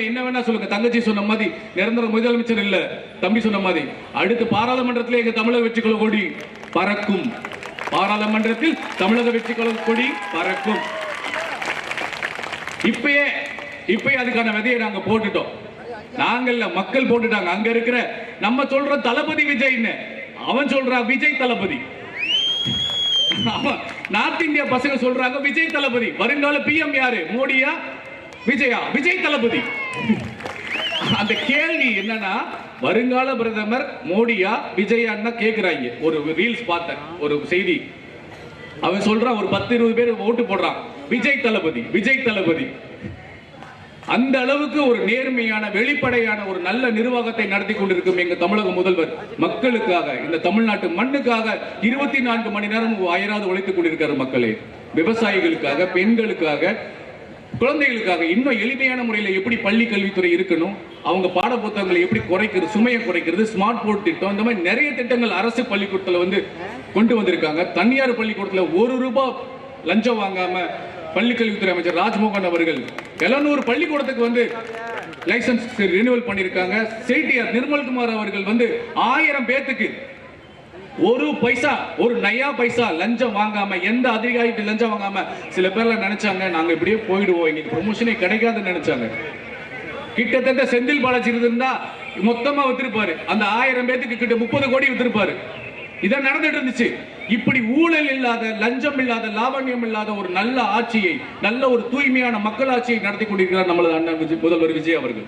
என்ன வேணா சொல்லுங்க. தங்கச்சி சொன்ன மாதிரி நிரந்தர முதலமைச்சர் இல்ல, தம்பி சொன்ன மாதிரி அடுத்து பாராளுமன்றத்தில் எங்க தமிழக வெற்றி கழக கொடி பறக்கும். பாராளுமன்றத்தில் தமிழக வெற்றி கழக கொடி பறக்கும். இப்பயே அதுக்கான விதையை நாங்க போட்டுட்டோம். நாங்கள்ல மக்கள் போட்டுட்டாங்க. அங்க இருக்கிற நம்ம சொல்ற தளபதி விஜய்னு, அவன் சொல்றான் விஜய் தளபதி. நார்த் இந்தியா பசங்க சொல்றாங்க விஜய் தளபதி. வருங்கால பிஎம் யாரு, மோடியா விஜயா? விஜய் தளபதி. அந்த கேள்வி என்னன்னா, வருங்கால பிரதமர் மோடியா விஜயான்னு கேக்குறாங்க. ஒரு ரீல்ஸ் பார்த்தேன், ஒரு செய்தி. அவன் சொல்றான் ஒரு 10-20 பேர் ஓட்டு போடுறான் விஜய் தளபதி, விஜய் தளபதி. அந்த அளவுக்கு ஒரு நேர்மையான, வெளிப்படையான ஒரு நல்ல நிர்வாகத்தை நடத்தி கொண்டிருக்கும் எங்க தமிழக முதல்வர் மக்களுக்காக, இந்த தமிழ்நாட்டு மண்ணுக்காக 24 மணி நேரம் அயராது உழைத்துக் கொண்டிருக்காரு. மக்களே, விவசாயிகளுக்காக, பெண்களுக்காக, குழந்தைகளுக்காக இன்னும் எளிமையான முறையில் எப்படி பள்ளி கல்வித்துறை இருக்கணும், அவங்க பாட புத்தகங்களை எப்படி குறைக்கிறது, சுமையை குறைக்கிறது, ஸ்மார்ட் போர்ட் திட்டம், இந்த மாதிரி நிறைய திட்டங்கள் அரசு பள்ளிக்கூடத்தில் கொண்டு வந்திருக்காங்க. தனியார் பள்ளிக்கூடத்தில் 1 ரூபாய் லஞ்சம் வாங்காம பள்ளிக்கல்வித்துறை அமைச்சர் ராஜ்மோகன் அவர்கள் 700 பள்ளிக்கூடத்துக்கு லைசன்ஸ் ரினிவல் பண்ணிருக்காங்க. செட்டியார் நிர்மல்குமார் அவர்கள் 1000 பேத்துக்கு 1 பைசா, 1 நயா பைசா லஞ்சம் வாங்காம, எந்த அதிகாரி லஞ்சம் வாங்காம. சில பேர்ல நினைச்சாங்க நாங்க இப்படியே போயிடுவோம், இன்னைக்கு ப்ரொமோஷனே கிடைக்காதுன்னு நினைச்சாங்க. கிட்டத்தட்ட செந்தில் பாலாஜி இருந்தா மொத்தமா வித்திருப்பாரு. அந்த 1000 பேத்துக்கு கிட்ட 30 கோடி வித்திருப்பாரு. இதான் நடந்துட்டு இருந்துச்சு. இப்படி ஊழல் இல்லாத, லஞ்சம் இல்லாத, லாவண்யம் இல்லாத ஒரு நல்ல ஆட்சியை, நல்ல ஒரு தூய்மையான மக்கள் ஆட்சியை நடத்தி கொண்டிருக்கிறார் நமது அண்ணன் முதல்வர் விஜய் அவர்கள்.